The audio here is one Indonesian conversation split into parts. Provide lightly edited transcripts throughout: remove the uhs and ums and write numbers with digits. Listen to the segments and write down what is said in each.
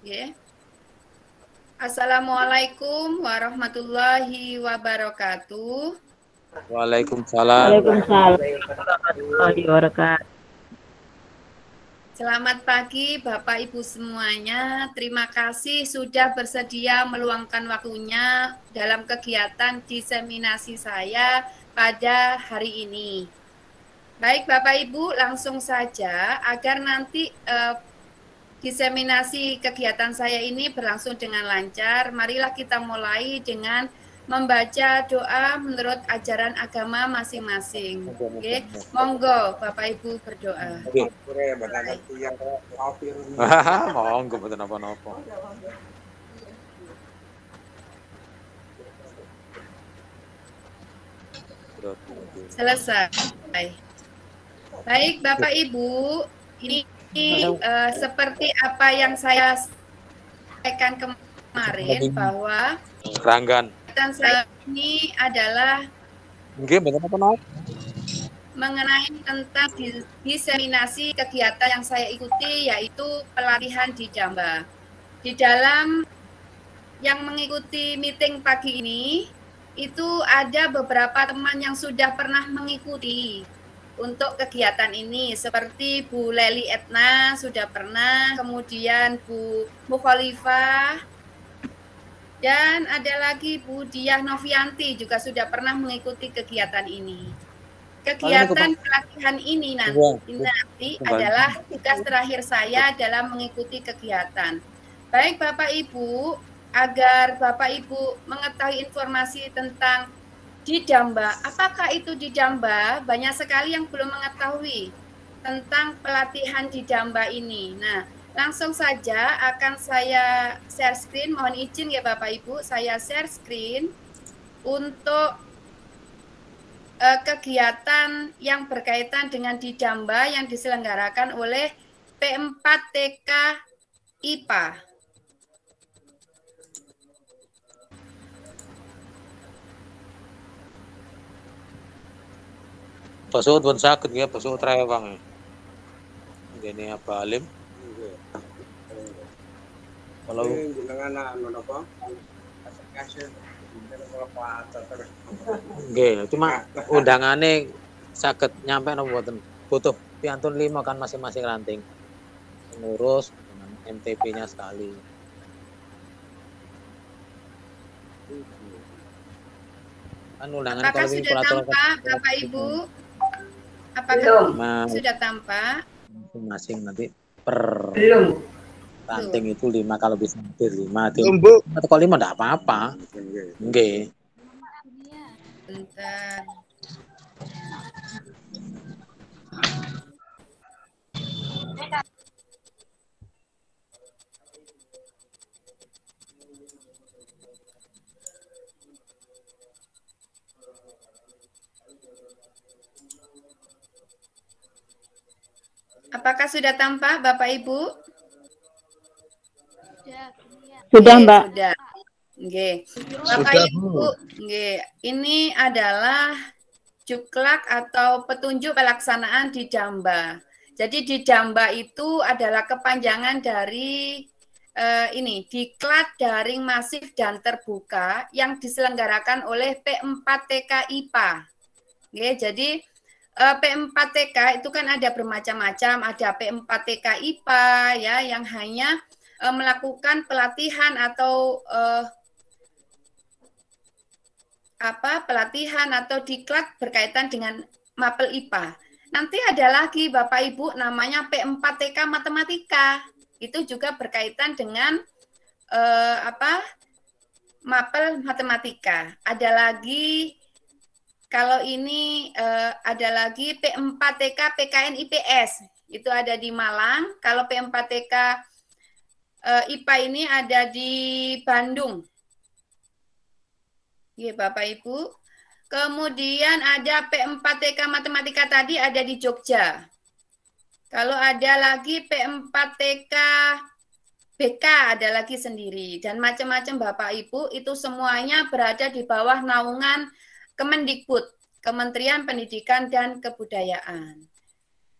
Ya. Assalamualaikum warahmatullahi wabarakatuh. Waalaikumsalam. Selamat pagi Bapak Ibu semuanya. Terima kasih sudah bersedia meluangkan waktunya dalam kegiatan diseminasi saya pada hari ini. Baik Bapak Ibu, langsung saja agar nanti diseminasi kegiatan saya ini berlangsung dengan lancar. Marilah kita mulai dengan membaca doa menurut ajaran agama masing-masing. Oke, monggo Bapak Ibu berdoa. Monggo mboten napa-napa. Selesai. Baik Bapak Ibu, ini seperti apa yang saya sampaikan kemarin bahwa Ranggan. kegiatan saya ini adalah mengenai tentang diseminasi kegiatan yang saya ikuti, yaitu pelatihan di Jamba. Di dalam yang mengikuti meeting pagi ini, itu ada beberapa teman yang sudah pernah mengikuti untuk kegiatan ini, seperti Bu Leli Etna sudah pernah, kemudian Bu Mukhalifah, dan ada lagi Bu Diah Novianti juga sudah pernah mengikuti kegiatan ini. Kegiatan pelatihan ini nanti adalah tugas terakhir saya dalam mengikuti kegiatan. Baik Bapak Ibu, agar Bapak Ibu mengetahui informasi tentang Didamba. Apakah itu Didamba? Banyak sekali yang belum mengetahui tentang pelatihan Didamba ini. Nah, langsung saja akan saya share screen. Mohon izin ya Bapak Ibu, saya share screen untuk kegiatan yang berkaitan dengan Didamba yang diselenggarakan oleh P4TK IPA. Pasut pun sakit ya, pasut rewang. Gini apa alim? Kalau nggih, cuma undangane saged nyampe napa mboten? Butuh piantun 5 kan masing-masing ranting. Pengurus dengan MTP-nya sekali. Kan undangan apakah kalau sudah tampak Bapak Ibu? Apakah sudah tampak? Masing-masing nanti per ranting itu 5 kalau bisa hadir 5. Atau kalau 5 enggak apa-apa. Nggih. Bentar. Apakah sudah tampak Bapak Ibu? Sudah, Mbak. Sudah. Nggih. Bapak Ibu, nggih. Ini adalah juklak atau petunjuk pelaksanaan Didamba. Jadi Didamba itu adalah kepanjangan dari ini, Diklat Daring Masif dan Terbuka yang diselenggarakan oleh P4TK IPA. Nggih, jadi P4TK itu kan ada bermacam-macam, ada P4TK IPA ya yang hanya melakukan pelatihan atau pelatihan atau diklat berkaitan dengan mapel IPA. Nanti ada lagi Bapak Ibu namanya P4TK Matematika. Itu juga berkaitan dengan mapel matematika. Ada lagi kalau ini ada lagi P4TK PKN IPS. Itu ada di Malang. Kalau P4TK IPA ini ada di Bandung. Ya, Bapak Ibu. Kemudian ada P4TK Matematika tadi ada di Jogja. Kalau ada lagi P4TK BK ada lagi sendiri. Dan macam-macam Bapak Ibu itu semuanya berada di bawah naungan Kemendikbud, Kementerian Pendidikan dan Kebudayaan.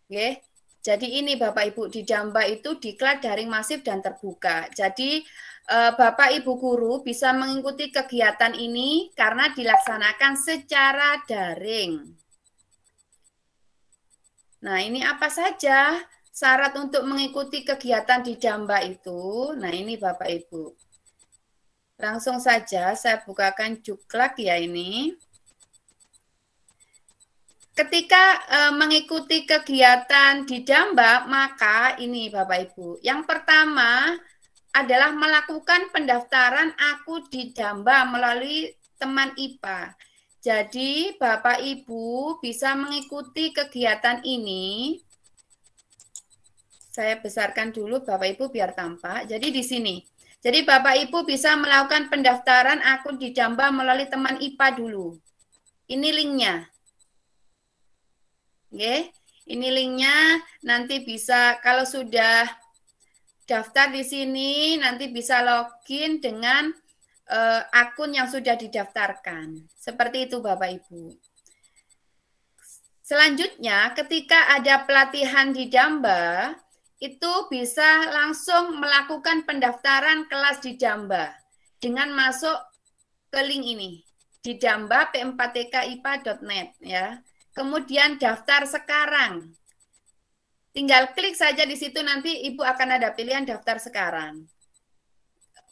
Oke. Jadi ini Bapak Ibu, di Jamba itu diklat daring masif dan terbuka. Jadi Bapak Ibu guru bisa mengikuti kegiatan ini karena dilaksanakan secara daring. Nah, ini apa saja syarat untuk mengikuti kegiatan di Jamba itu? Nah, ini Bapak Ibu. Langsung saja saya bukakan Juklak ya ini. Ketika mengikuti kegiatan di Jamba, maka ini Bapak Ibu. Yang pertama adalah melakukan pendaftaran akun di Jamba melalui teman IPA. Jadi Bapak Ibu bisa mengikuti kegiatan ini. Saya besarkan dulu Bapak Ibu biar tampak. Jadi di sini. Jadi Bapak Ibu bisa melakukan pendaftaran akun di Jamba melalui teman IPA dulu. Ini linknya. Oke, ini linknya. Nanti bisa kalau sudah daftar di sini, nanti bisa login dengan akun yang sudah didaftarkan. Seperti itu Bapak Ibu. Selanjutnya, ketika ada pelatihan di Jamba, itu bisa langsung melakukan pendaftaran kelas di Jamba dengan masuk ke link ini di Jamba p4tkipa.net ya. Kemudian daftar sekarang. Tinggal klik saja di situ, nanti Ibu akan ada pilihan daftar sekarang.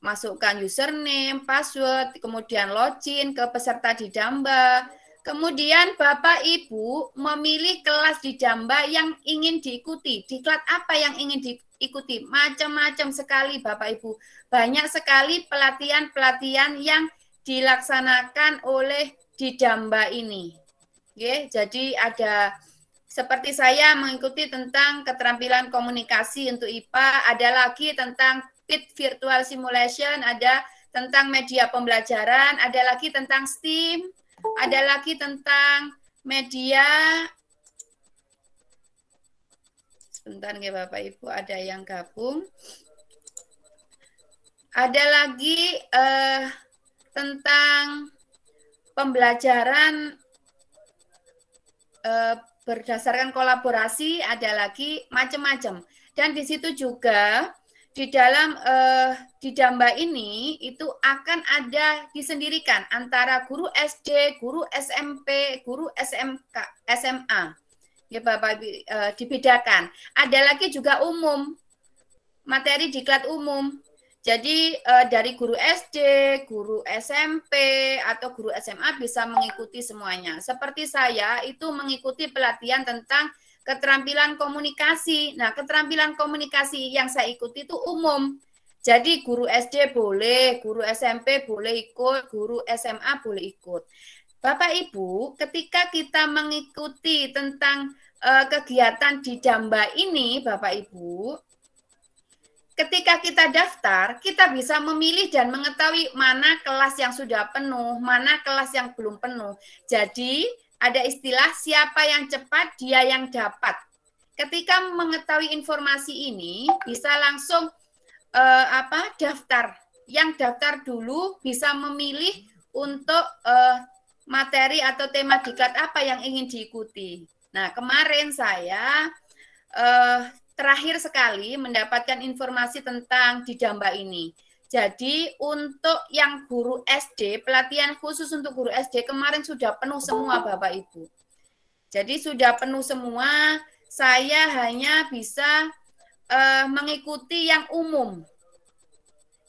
Masukkan username, password, kemudian login ke peserta di Jamba. Kemudian Bapak Ibu memilih kelas di Jamba yang ingin diikuti. Diklat apa yang ingin diikuti? Macam-macam sekali Bapak Ibu. Banyak sekali pelatihan-pelatihan yang dilaksanakan oleh di Jamba ini. Oke, jadi ada seperti saya mengikuti tentang keterampilan komunikasi untuk IPA, ada lagi tentang PIT Virtual Simulation, ada tentang media pembelajaran, ada lagi tentang STEAM, ada lagi tentang media. Sebentar ya Bapak Ibu, ada yang gabung. Ada lagi tentang pembelajaran berdasarkan kolaborasi, ada lagi macam-macam. Dan di situ juga di dalam di Jamba ini itu akan ada disendirikan antara guru SD, guru SMP, guru SMK, SMA. Ya Bapak dibedakan. Ada lagi juga umum, materi diklat umum. Jadi dari guru SD, guru SMP, atau guru SMA bisa mengikuti semuanya. Seperti saya itu mengikuti pelatihan tentang keterampilan komunikasi. Nah, keterampilan komunikasi yang saya ikuti itu umum. Jadi guru SD boleh, guru SMP boleh ikut, guru SMA boleh ikut. Bapak Ibu, ketika kita mengikuti tentang kegiatan di Jamba ini, Bapak Ibu, ketika kita daftar, kita bisa memilih dan mengetahui mana kelas yang sudah penuh, mana kelas yang belum penuh. Jadi, ada istilah siapa yang cepat, dia yang dapat. Ketika mengetahui informasi ini, bisa langsung daftar. Yang daftar dulu bisa memilih untuk materi atau tema diklat apa yang ingin diikuti. Nah, kemarin saya terakhir sekali mendapatkan informasi tentang di Jamba ini. Jadi untuk yang guru SD, pelatihan khusus untuk guru SD kemarin sudah penuh semua Bapak Ibu. Jadi sudah penuh semua, saya hanya bisa mengikuti yang umum.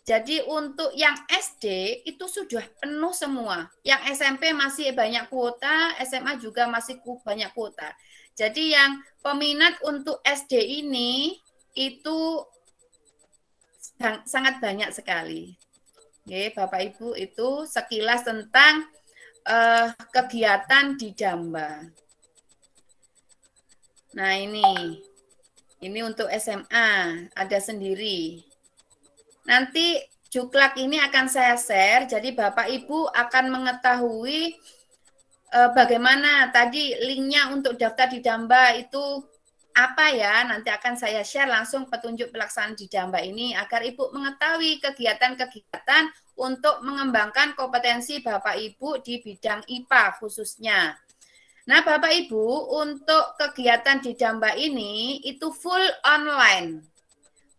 Jadi untuk yang SD itu sudah penuh semua. Yang SMP masih banyak kuota, SMA juga masih banyak kuota. Jadi yang peminat untuk SD ini itu sangat banyak sekali. Oke, Bapak Ibu, itu sekilas tentang kegiatan di Jamba. Nah ini untuk SMA ada sendiri. Nanti Juklak ini akan saya share, jadi Bapak Ibu akan mengetahui bagaimana tadi linknya untuk daftar di Jamba itu apa ya, nanti akan saya share langsung petunjuk pelaksanaan di Jamba ini agar Ibu mengetahui kegiatan-kegiatan untuk mengembangkan kompetensi Bapak Ibu di bidang IPA khususnya. Nah, Bapak Ibu, untuk kegiatan di Damba ini itu full online.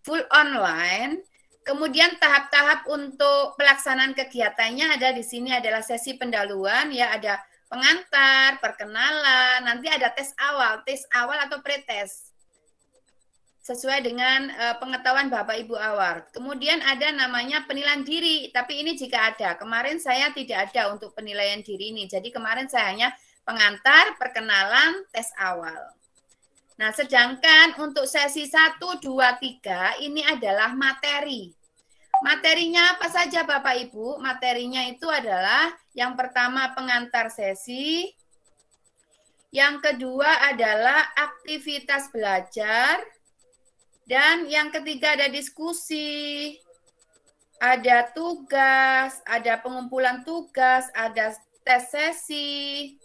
Full online. Kemudian tahap-tahap untuk pelaksanaan kegiatannya ada di sini adalah sesi pendahuluan, ya ada pengantar, perkenalan, nanti ada tes awal atau pretest. Sesuai dengan pengetahuan Bapak Ibu awal. Kemudian ada namanya penilaian diri, tapi ini jika ada. Kemarin saya tidak ada untuk penilaian diri ini. Jadi kemarin saya hanya pengantar, perkenalan, tes awal. Nah, sedangkan untuk sesi 1, 2, 3 ini adalah materi. Materinya apa saja Bapak Ibu? Materinya itu adalah yang pertama pengantar sesi, yang kedua adalah aktivitas belajar, dan yang ketiga ada diskusi, ada tugas, ada pengumpulan tugas, ada tes sesi,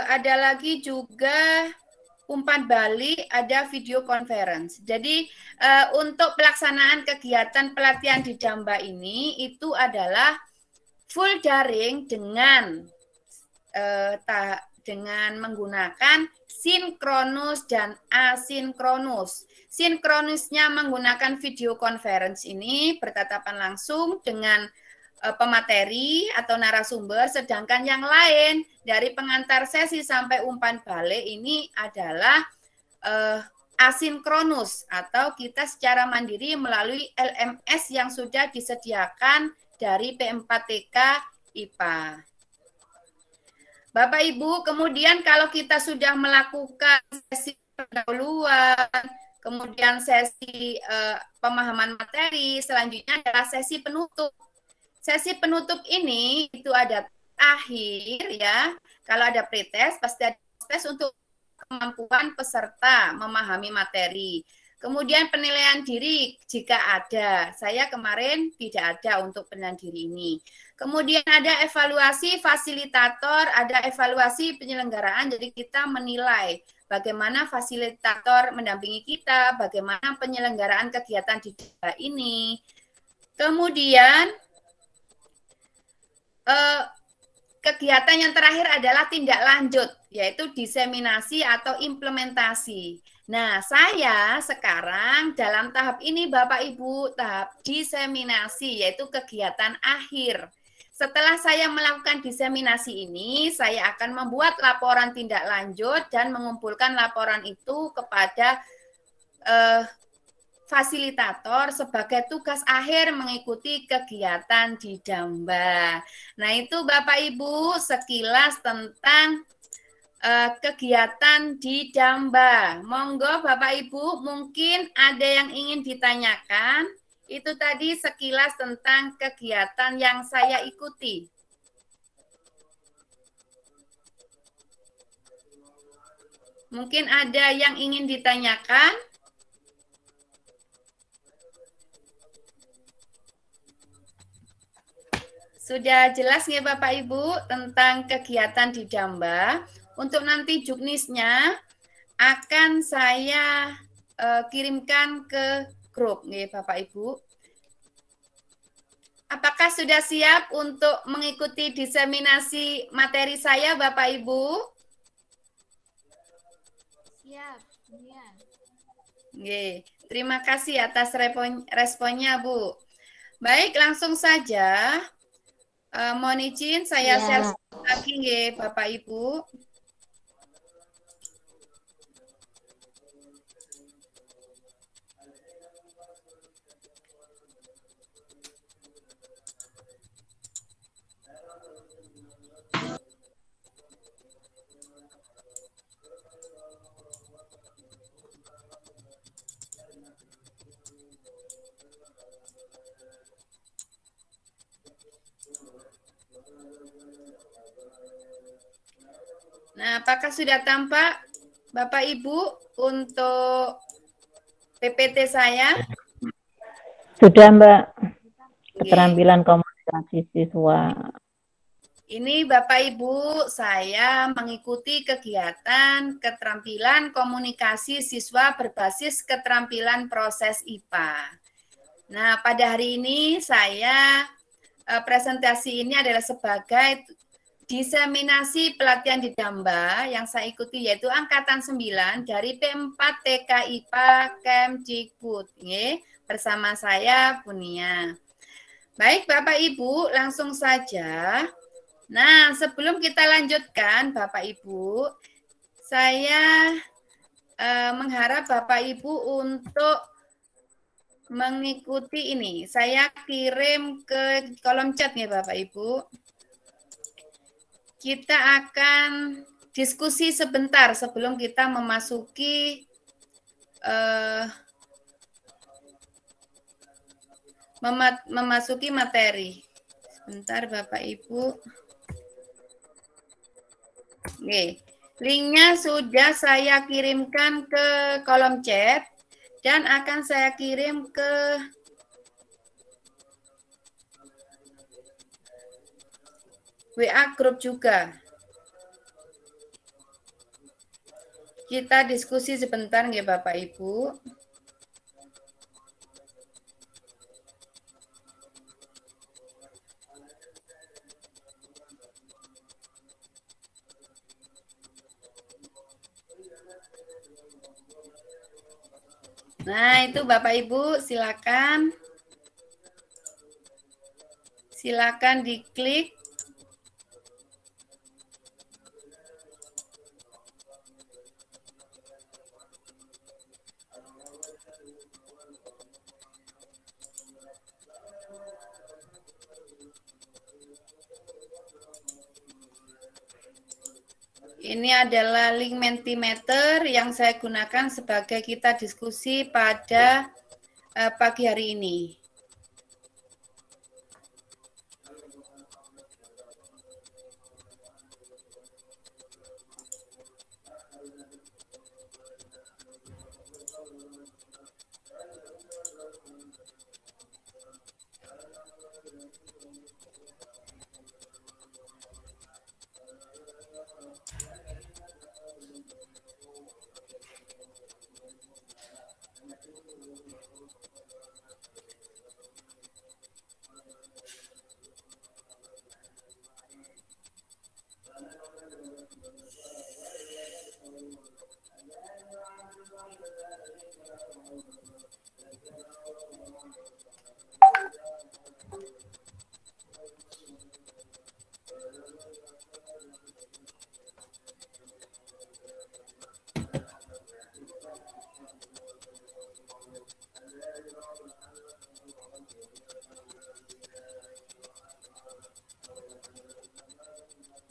ada lagi juga umpan balik, ada video conference. Jadi untuk pelaksanaan kegiatan pelatihan di Damba ini itu adalah full daring dengan menggunakan sinkronus dan asinkronus. Sinkronusnya menggunakan video conference ini bertatapan langsung dengan pemateri atau narasumber, sedangkan yang lain dari pengantar sesi sampai umpan balik ini adalah asinkronus atau kita secara mandiri melalui LMS yang sudah disediakan dari P4TK IPA. Bapak Ibu, kemudian kalau kita sudah melakukan sesi pendahuluan, kemudian sesi pemahaman materi, selanjutnya adalah sesi penutup. Sesi penutup ini itu ada akhir ya. Kalau ada pretest pasti ada tes untuk kemampuan peserta memahami materi. Kemudian penilaian diri jika ada. Saya kemarin tidak ada untuk penilaian diri ini. Kemudian ada evaluasi fasilitator, ada evaluasi penyelenggaraan. Jadi kita menilai bagaimana fasilitator mendampingi kita, bagaimana penyelenggaraan kegiatan di Damba ini. Kemudian kegiatan yang terakhir adalah tindak lanjut, yaitu diseminasi atau implementasi. Nah, saya sekarang dalam tahap ini Bapak Ibu, tahap diseminasi, yaitu kegiatan akhir. Setelah saya melakukan diseminasi ini, saya akan membuat laporan tindak lanjut dan mengumpulkan laporan itu kepada fasilitator sebagai tugas akhir mengikuti kegiatan di Damba. Nah, itu Bapak Ibu sekilas tentang kegiatan di Damba. Monggo Bapak Ibu, mungkin ada yang ingin ditanyakan. Itu tadi sekilas tentang kegiatan yang saya ikuti. Mungkin ada yang ingin ditanyakan. Sudah jelas ya Bapak Ibu tentang kegiatan di Damba. Untuk nanti juknisnya akan saya kirimkan ke grup ya Bapak Ibu. Apakah sudah siap untuk mengikuti diseminasi materi saya Bapak Ibu? Siap. Ya. Terima kasih atas responnya Bu. Baik, langsung saja. Mohon izin saya share lagi ya Bapak Ibu. Nah, apakah sudah tampak Bapak Ibu untuk PPT saya? Sudah Mbak. Keterampilan komunikasi siswa. Ini Bapak Ibu, saya mengikuti kegiatan keterampilan komunikasi siswa berbasis keterampilan proses IPA. Nah, pada hari ini saya presentasi ini adalah sebagai diseminasi pelatihan di Damba yang saya ikuti yaitu angkatan 9 dari P4 TK IPA Kemdikbud bersama saya Bunia. Baik Bapak Ibu, langsung saja. Nah, sebelum kita lanjutkan Bapak Ibu, saya mengharap Bapak Ibu untuk mengikuti ini. Saya kirim ke kolom chat ya Bapak Ibu. Kita akan diskusi sebentar sebelum kita memasuki memasuki materi. Sebentar Bapak Ibu. Oke. Linknya sudah saya kirimkan ke kolom chat dan akan saya kirim ke WA grup juga. Kita diskusi sebentar ya Bapak Ibu. Nah, itu Bapak Ibu, silakan. Silakan diklik. Ini adalah link Mentimeter yang saya gunakan sebagai kita diskusi pada pagi hari ini.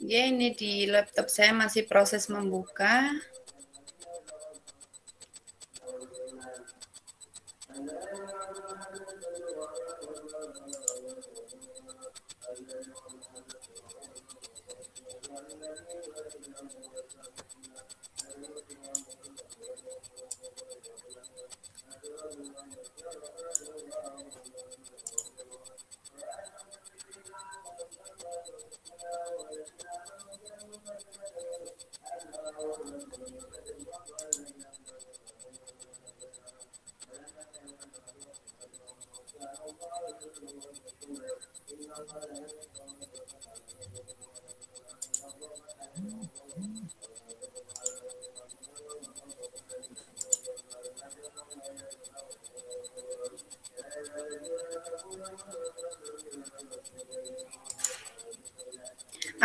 Ya, ini di laptop saya masih proses membuka.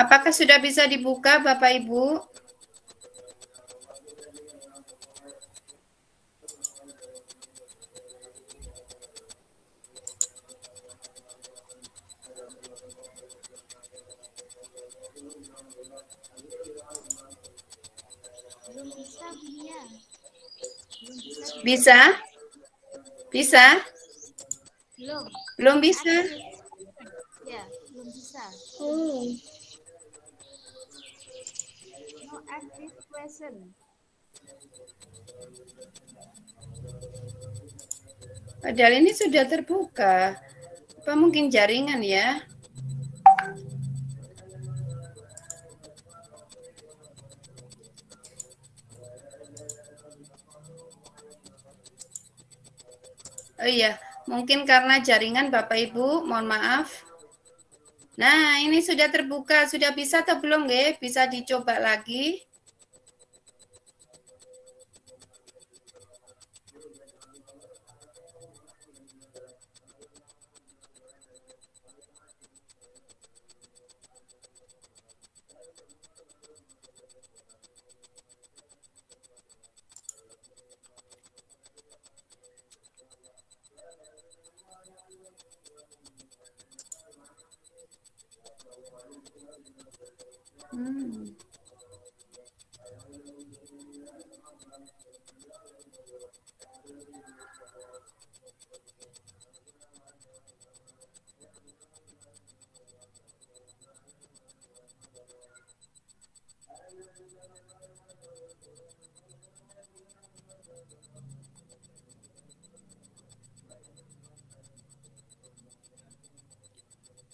Apakah sudah bisa dibuka, Bapak Ibu? Bisa? Bisa? Belum. Belum bisa? Ya, belum bisa. Oh. No active question. Padahal ini sudah terbuka. Apa mungkin jaringan ya? Oh iya, mungkin karena jaringan Bapak Ibu, mohon maaf. Nah, ini sudah terbuka, sudah bisa atau belum, nggih? Bisa dicoba lagi.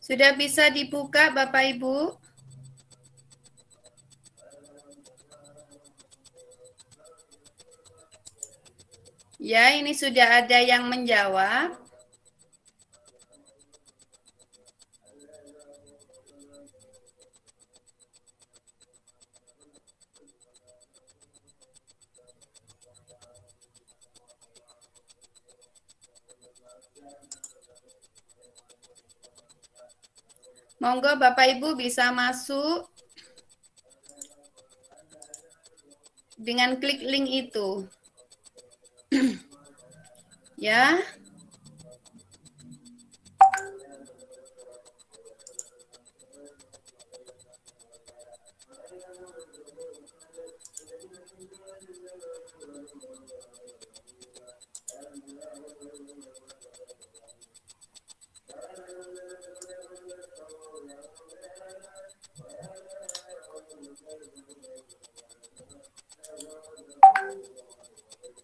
Sudah bisa dibuka, Bapak Ibu? Ya, ini sudah ada yang menjawab. Monggo Bapak Ibu bisa masuk dengan klik link itu. Ya.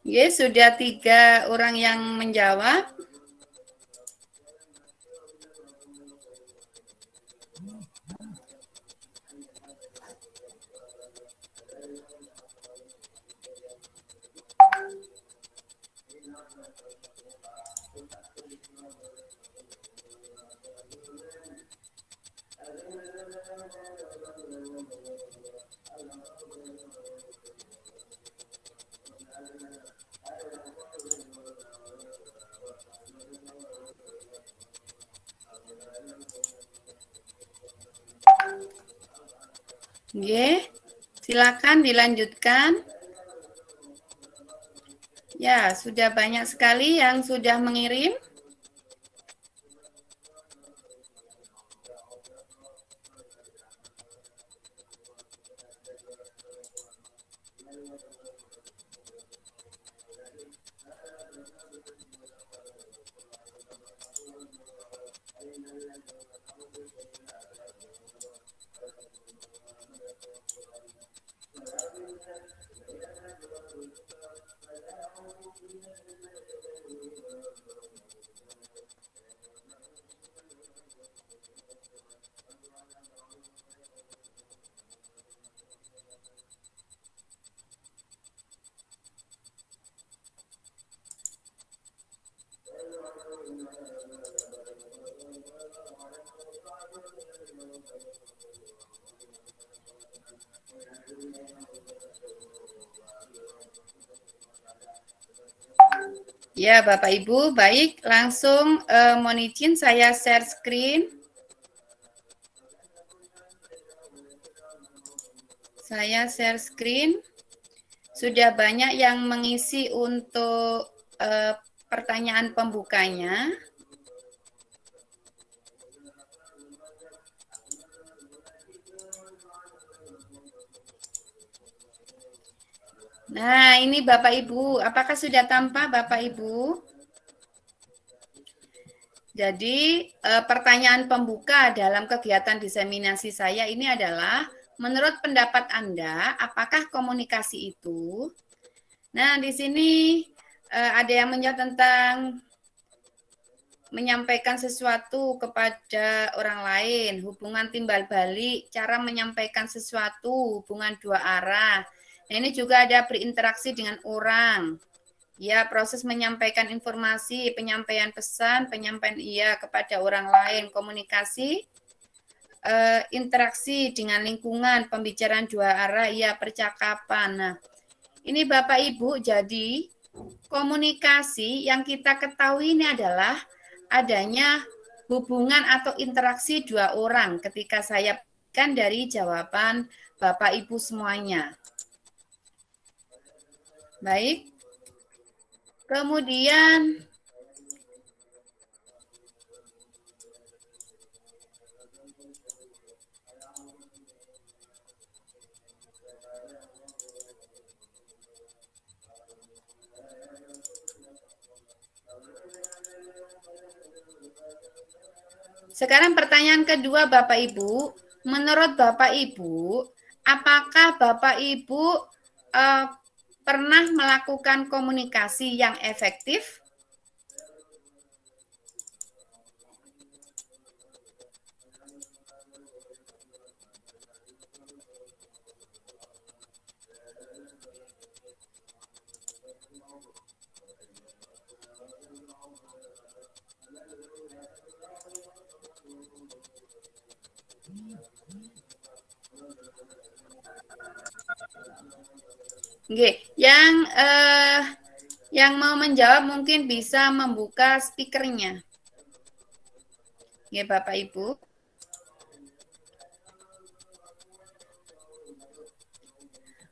Yes, sudah 3 orang yang menjawab. Oke, silakan dilanjutkan. Ya, sudah banyak sekali yang sudah mengirim. Ya, Bapak Ibu, baik, langsung mohon izin saya share screen. Saya share screen. Sudah banyak yang mengisi untuk pertanyaan pembukanya. Nah, ini Bapak Ibu, apakah sudah tampak Bapak Ibu? Jadi, pertanyaan pembuka dalam kegiatan diseminasi saya ini adalah, menurut pendapat Anda, apakah komunikasi itu? Nah, di sini ada yang menjawab tentang menyampaikan sesuatu kepada orang lain, hubungan timbal balik, cara menyampaikan sesuatu, hubungan 2 arah. Nah, ini juga ada berinteraksi dengan orang. Ya, proses menyampaikan informasi, penyampaian pesan, penyampaian kepada orang lain, komunikasi interaksi dengan lingkungan, pembicaraan dua arah, ya percakapan. Nah, ini Bapak Ibu, jadi komunikasi yang kita ketahui ini adalah adanya hubungan atau interaksi dua orang ketika saya kan dari jawaban Bapak Ibu semuanya. Baik. Kemudian sekarang pertanyaan kedua Bapak Ibu, menurut Bapak Ibu, apakah Bapak Ibu pernah melakukan komunikasi yang efektif? Oke, yang mau menjawab mungkin bisa membuka speakernya. Ya, Bapak Ibu.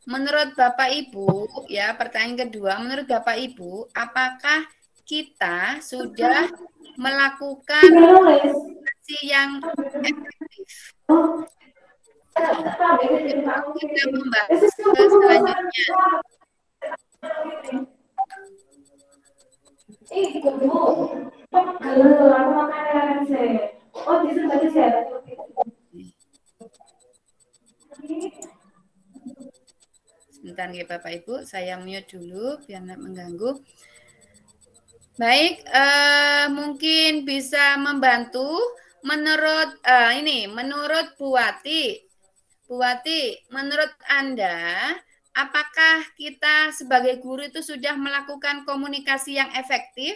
Menurut Bapak Ibu, ya pertanyaan kedua, menurut Bapak Ibu, apakah kita sudah melakukan komunikasi yang efektif? Kita membahas ke selanjutnya. Sebentar ya Bapak Ibu, saya mute dulu biar tidak mengganggu. Baik, mungkin bisa membantu menurut menurut Bu Wati. Bu Wati, menurut Anda, apakah kita sebagai guru itu sudah melakukan komunikasi yang efektif?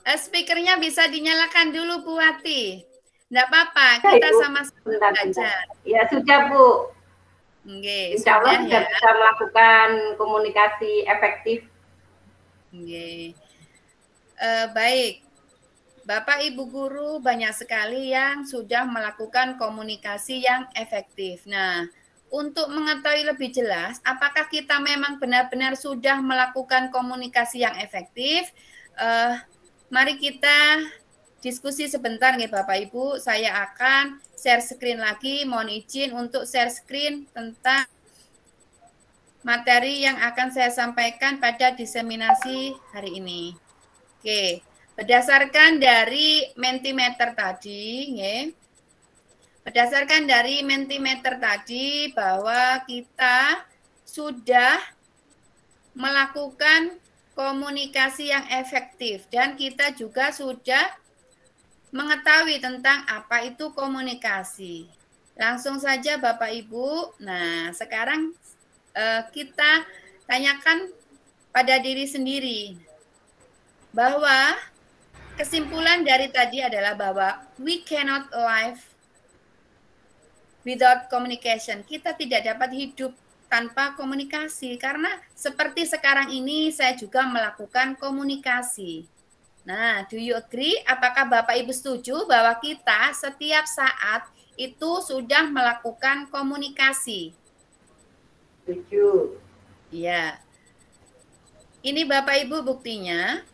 Speakernya bisa dinyalakan dulu Bu Wati. Tidak apa-apa, kita sama-sama belajar. Ya sudah Bu. Oke, Insya Allah sudah ya. bisa melakukan komunikasi efektif. Oke. Baik, Bapak Ibu Guru banyak sekali yang sudah melakukan komunikasi yang efektif. Nah, untuk mengetahui lebih jelas apakah kita memang benar-benar sudah melakukan komunikasi yang efektif, mari kita diskusi sebentar nih Bapak Ibu. Saya akan share screen lagi, mohon izin untuk share screen tentang materi yang akan saya sampaikan pada diseminasi hari ini. Oke, berdasarkan dari Mentimeter tadi, ya, berdasarkan dari Mentimeter tadi bahwa kita sudah melakukan komunikasi yang efektif dan kita juga sudah mengetahui tentang apa itu komunikasi. Langsung saja Bapak Ibu. Nah, sekarang kita tanyakan pada diri sendiri bahwa kesimpulan dari tadi adalah bahwa we cannot live without communication. Kita tidak dapat hidup tanpa komunikasi karena seperti sekarang ini saya juga melakukan komunikasi. Nah, do you agree? Apakah Bapak Ibu setuju bahwa kita setiap saat itu sudah melakukan komunikasi? Setuju. Iya. Ini Bapak Ibu buktinya.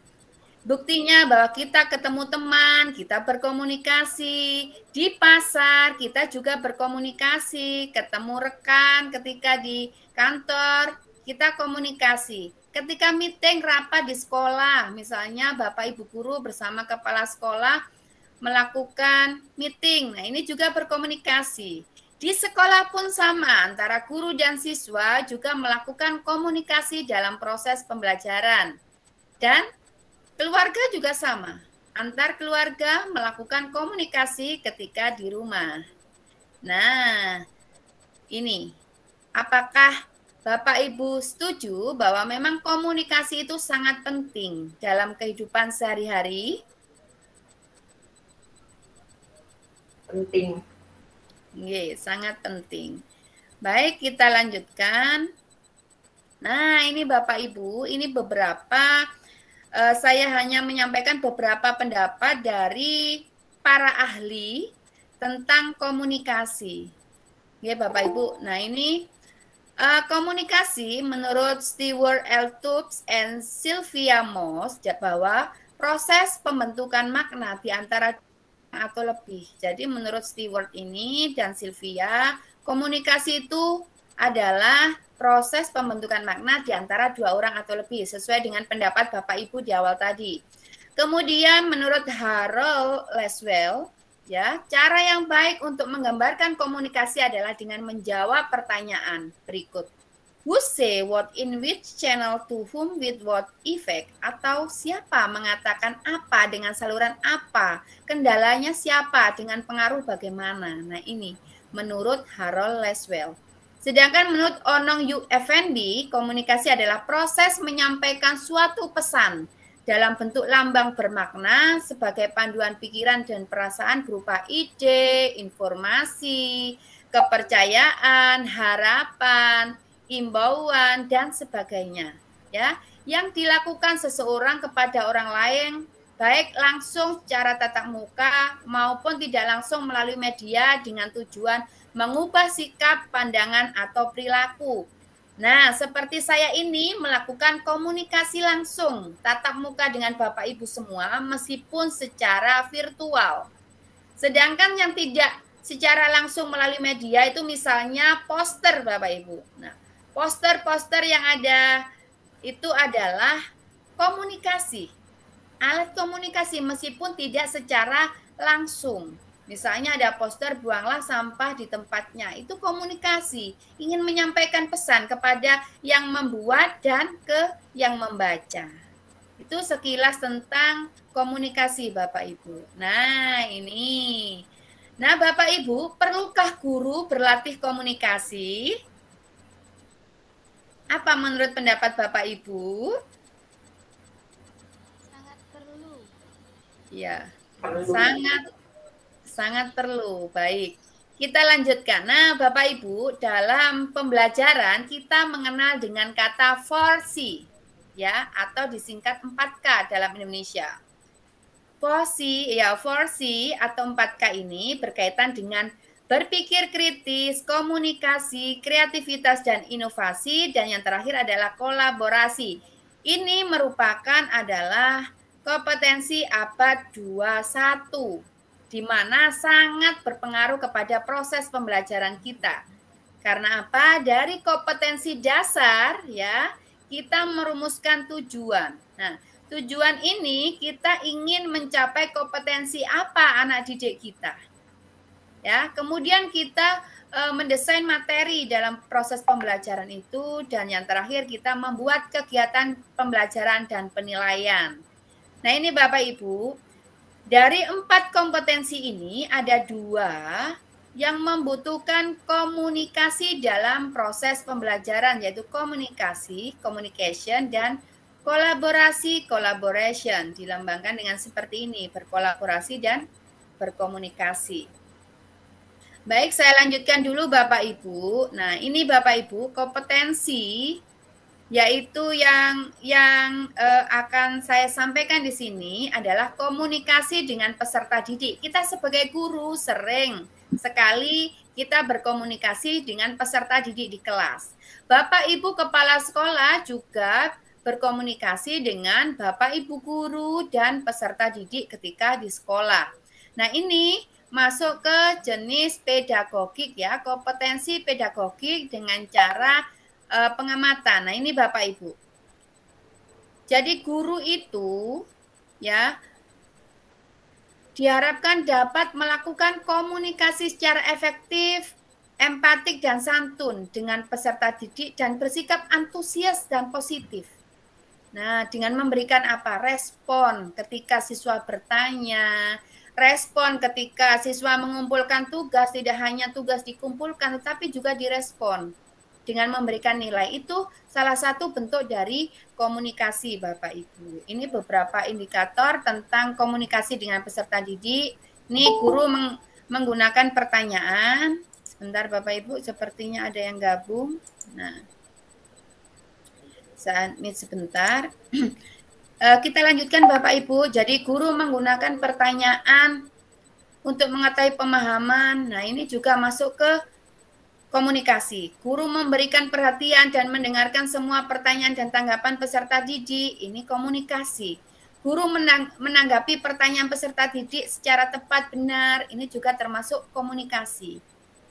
Buktinya bahwa kita ketemu teman, kita berkomunikasi. Di pasar, kita juga berkomunikasi. Ketemu rekan ketika di kantor, kita komunikasi. Ketika meeting rapat di sekolah, misalnya Bapak Ibu Guru bersama kepala sekolah melakukan meeting. Nah, ini juga berkomunikasi. Di sekolah pun sama, antara guru dan siswa juga melakukan komunikasi dalam proses pembelajaran. Dan keluarga juga sama, antar keluarga melakukan komunikasi ketika di rumah. Nah, ini, apakah Bapak Ibu setuju bahwa memang komunikasi itu sangat penting dalam kehidupan sehari-hari? Penting. Sangat penting. Baik, kita lanjutkan. Nah, ini Bapak Ibu, ini beberapa, saya hanya menyampaikan beberapa pendapat dari para ahli tentang komunikasi. Ya, Bapak Ibu. Nah, ini komunikasi menurut Stewart L. Tubbs and Sylvia Moss bahwa proses pembentukan makna di antara atau lebih. Jadi menurut Stewart ini dan Sylvia, komunikasi itu adalah proses pembentukan makna di antara dua orang atau lebih, sesuai dengan pendapat Bapak Ibu di awal tadi. Kemudian menurut Harold Laswell, ya, cara yang baik untuk menggambarkan komunikasi adalah dengan menjawab pertanyaan berikut. Who say what in which channel to whom with what effect? Atau siapa mengatakan apa dengan saluran apa? Kendalanya siapa dengan pengaruh bagaimana? Nah, ini menurut Harold Laswell. Sedangkan menurut Onong Yu Effendi, komunikasi adalah proses menyampaikan suatu pesan dalam bentuk lambang bermakna sebagai panduan pikiran dan perasaan berupa ide, informasi, kepercayaan, harapan, imbauan, dan sebagainya. Ya, yang dilakukan seseorang kepada orang lain, baik langsung secara tatap muka maupun tidak langsung melalui media dengan tujuan mengubah sikap, pandangan, atau perilaku. Nah, seperti saya ini melakukan komunikasi langsung, tatap muka dengan Bapak Ibu semua, meskipun secara virtual. Sedangkan yang tidak secara langsung melalui media itu misalnya poster, Bapak Ibu. Nah, poster-poster yang ada itu adalah komunikasi, alat komunikasi meskipun tidak secara langsung. Misalnya ada poster buanglah sampah di tempatnya, itu komunikasi, ingin menyampaikan pesan kepada yang membuat dan ke yang membaca. Itu sekilas tentang komunikasi Bapak Ibu. Nah, ini. Nah, Bapak Ibu, perlukah guru berlatih komunikasi? Apa menurut pendapat Bapak Ibu? Sangat perlu. Ya, sangat perlu. Baik, kita lanjutkan. Nah, Bapak Ibu, dalam pembelajaran kita mengenal dengan kata 4C, ya, atau disingkat 4K dalam Indonesia. 4C atau 4K ini berkaitan dengan berpikir kritis, komunikasi, kreativitas, dan inovasi. Dan yang terakhir adalah kolaborasi. Ini merupakan adalah kompetensi abad 21, di mana sangat berpengaruh kepada proses pembelajaran kita. Karena apa? Dari kompetensi dasar, ya, kita merumuskan tujuan. Nah, tujuan ini kita ingin mencapai kompetensi apa anak didik kita. Ya, kemudian kita mendesain materi dalam proses pembelajaran itu, dan yang terakhir kita membuat kegiatan pembelajaran dan penilaian. Nah, ini Bapak Ibu, dari 4 kompetensi ini ada 2 yang membutuhkan komunikasi dalam proses pembelajaran, yaitu komunikasi, communication, dan kolaborasi, collaboration, dilambangkan dengan seperti ini, berkolaborasi dan berkomunikasi. Baik, saya lanjutkan dulu Bapak Ibu. Nah, ini Bapak Ibu, kompetensi yaitu yang akan saya sampaikan di sini adalah komunikasi dengan peserta didik. Kita sebagai guru sering sekali kita berkomunikasi dengan peserta didik di kelas. Bapak Ibu kepala sekolah juga berkomunikasi dengan Bapak Ibu guru dan peserta didik ketika di sekolah. Nah, ini masuk ke jenis pedagogik, ya, kompetensi pedagogik dengan cara pengamatan. Nah, ini Bapak Ibu. Jadi guru itu, ya, diharapkan dapat melakukan komunikasi secara efektif, empatik dan santun dengan peserta didik dan bersikap antusias dan positif. Nah, dengan memberikan apa? Respon ketika siswa bertanya, respon ketika siswa mengumpulkan tugas, tidak hanya tugas dikumpulkan tetapi juga direspon. dengan memberikan nilai. Itu salah satu bentuk dari komunikasi, Bapak Ibu. Ini beberapa indikator tentang komunikasi dengan peserta didik. Ini guru menggunakan pertanyaan. Sebentar Bapak Ibu, sepertinya ada yang gabung. Nah, saat ini sebentar. Kita lanjutkan Bapak Ibu. Jadi guru menggunakan pertanyaan untuk mengetahui pemahaman. Nah, ini juga masuk ke komunikasi. Guru memberikan perhatian dan mendengarkan semua pertanyaan dan tanggapan peserta didik. Ini komunikasi. Guru menanggapi pertanyaan peserta didik secara tepat benar. Ini juga termasuk komunikasi.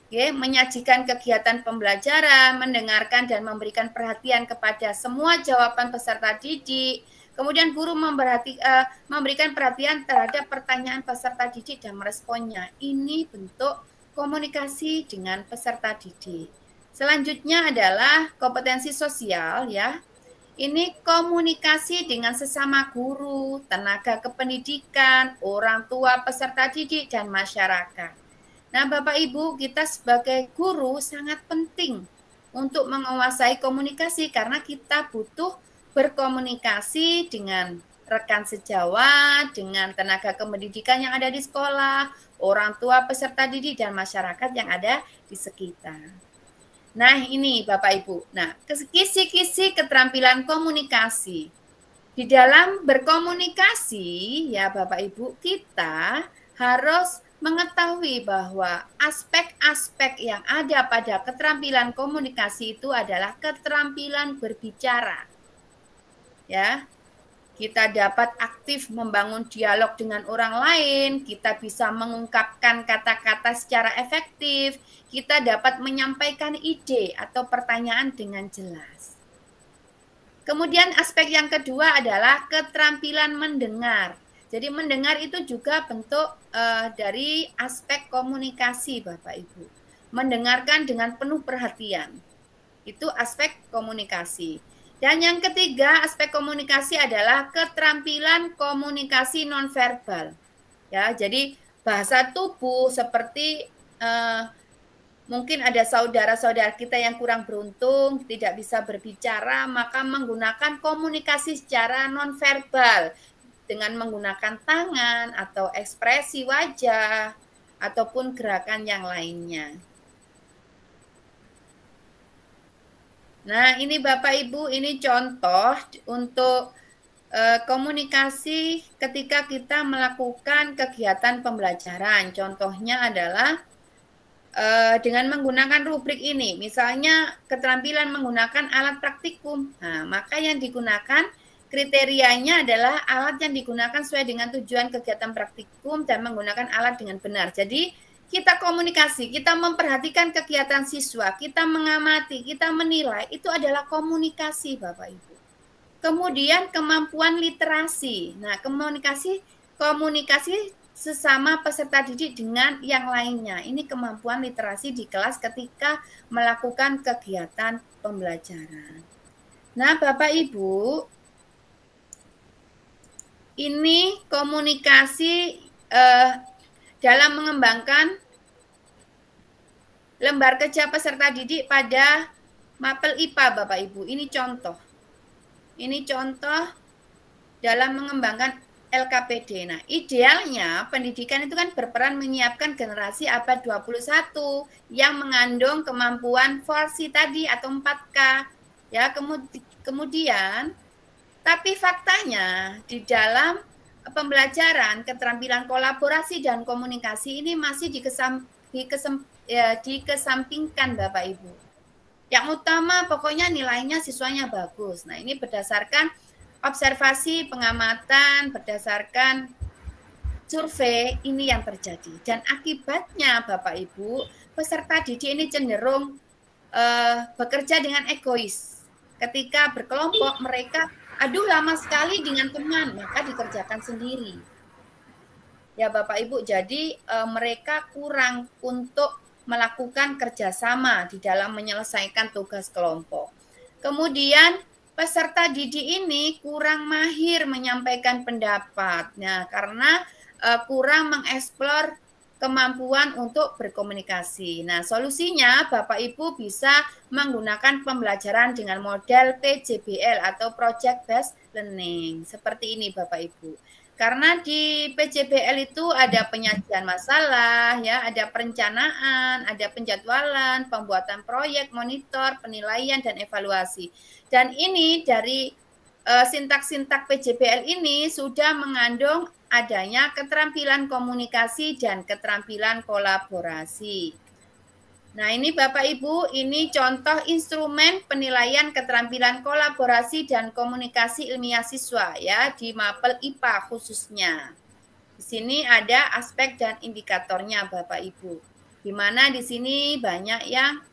Oke, menyajikan kegiatan pembelajaran, mendengarkan dan memberikan perhatian kepada semua jawaban peserta didik. Kemudian guru memberikan perhatian terhadap pertanyaan peserta didik dan meresponnya. Ini bentuk komunikasi dengan peserta didik. Selanjutnya adalah kompetensi sosial ya. Ini komunikasi dengan sesama guru, tenaga kependidikan, orang tua peserta didik dan masyarakat. Nah, Bapak Ibu, kita sebagai guru sangat penting untuk menguasai komunikasi karena kita butuh berkomunikasi dengan rekan sejawat, dengan tenaga kependidikan yang ada di sekolah, orang tua peserta didik dan masyarakat yang ada di sekitar. Nah, ini Bapak Ibu. Nah, kisi-kisi keterampilan komunikasi. Di dalam berkomunikasi ya Bapak Ibu, kita harus mengetahui bahwa aspek-aspek yang ada pada keterampilan komunikasi itu adalah keterampilan berbicara. Ya, kita dapat aktif membangun dialog dengan orang lain, kita bisa mengungkapkan kata-kata secara efektif, kita dapat menyampaikan ide atau pertanyaan dengan jelas. Kemudian aspek yang kedua adalah keterampilan mendengar. Jadi mendengar itu juga bentuk dari aspek komunikasi Bapak Ibu. Mendengarkan dengan penuh perhatian. Itu aspek komunikasi. Dan yang ketiga, aspek komunikasi adalah keterampilan komunikasi nonverbal. Ya, jadi bahasa tubuh seperti mungkin ada saudara-saudara kita yang kurang beruntung, tidak bisa berbicara, maka menggunakan komunikasi secara nonverbal dengan menggunakan tangan atau ekspresi wajah ataupun gerakan yang lainnya. Nah, ini Bapak Ibu, ini contoh untuk komunikasi ketika kita melakukan kegiatan pembelajaran. Contohnya adalah dengan menggunakan rubrik ini. Misalnya keterampilan menggunakan alat praktikum. Nah, maka yang digunakan kriterianya adalah alat yang digunakan sesuai dengan tujuan kegiatan praktikum dan menggunakan alat dengan benar. Jadi kita komunikasi, kita memperhatikan kegiatan siswa, kita mengamati, kita menilai, itu adalah komunikasi Bapak Ibu. Kemudian kemampuan literasi. Nah, komunikasi sesama peserta didik dengan yang lainnya. Ini kemampuan literasi di kelas ketika melakukan kegiatan pembelajaran. Nah, Bapak Ibu, ini komunikasi dalam mengembangkan lembar kerja peserta didik pada mapel IPA Bapak Ibu. Ini contoh. Ini contoh dalam mengembangkan LKPD. Nah, idealnya pendidikan itu kan berperan menyiapkan generasi abad 21 yang mengandung kemampuan 4C tadi atau 4K. Ya, kemudian tapi faktanya di dalam pembelajaran keterampilan kolaborasi dan komunikasi ini masih dikesampingkan Bapak Ibu. Yang utama pokoknya nilainya siswanya bagus. Nah, ini berdasarkan observasi, pengamatan, berdasarkan survei ini yang terjadi. Dan akibatnya Bapak Ibu, peserta didik ini cenderung bekerja dengan egois. Ketika berkelompok mereka aduh lama sekali dengan teman, maka dikerjakan sendiri. Ya Bapak Ibu, jadi mereka kurang untuk melakukan kerjasama di dalam menyelesaikan tugas kelompok. Kemudian peserta didik ini kurang mahir menyampaikan pendapat. Nah, karena kurang mengeksplor kemampuan untuk berkomunikasi. Nah, solusinya Bapak Ibu bisa menggunakan pembelajaran dengan model PJBL atau Project Based Learning. Seperti ini Bapak Ibu. Karena di PJBL itu ada penyajian masalah, ya, ada perencanaan, ada penjadwalan, pembuatan proyek, monitor, penilaian, dan evaluasi. Dan ini dari sintak-sintak PJBL ini sudah mengandung adanya keterampilan komunikasi dan keterampilan kolaborasi. Nah, ini Bapak Ibu, ini contoh instrumen penilaian keterampilan kolaborasi dan komunikasi ilmiah siswa ya di Mapel IPA khususnya. Di sini ada aspek dan indikatornya Bapak Ibu. Di mana di sini banyak yang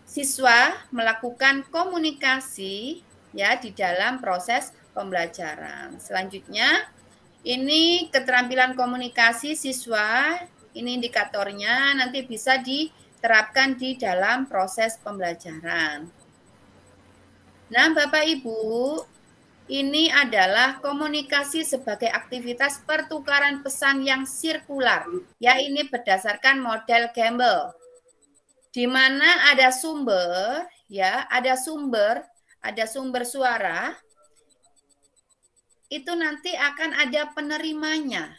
siswa melakukan komunikasi ya di dalam proses pembelajaran. Selanjutnya, ini keterampilan komunikasi siswa, ini indikatornya nanti bisa diterapkan di dalam proses pembelajaran. Nah, Bapak Ibu, ini adalah komunikasi sebagai aktivitas pertukaran pesan yang sirkular. Ya, ini berdasarkan model Campbell. Di mana ada sumber, ya, ada sumber suara, itu nanti akan ada penerimanya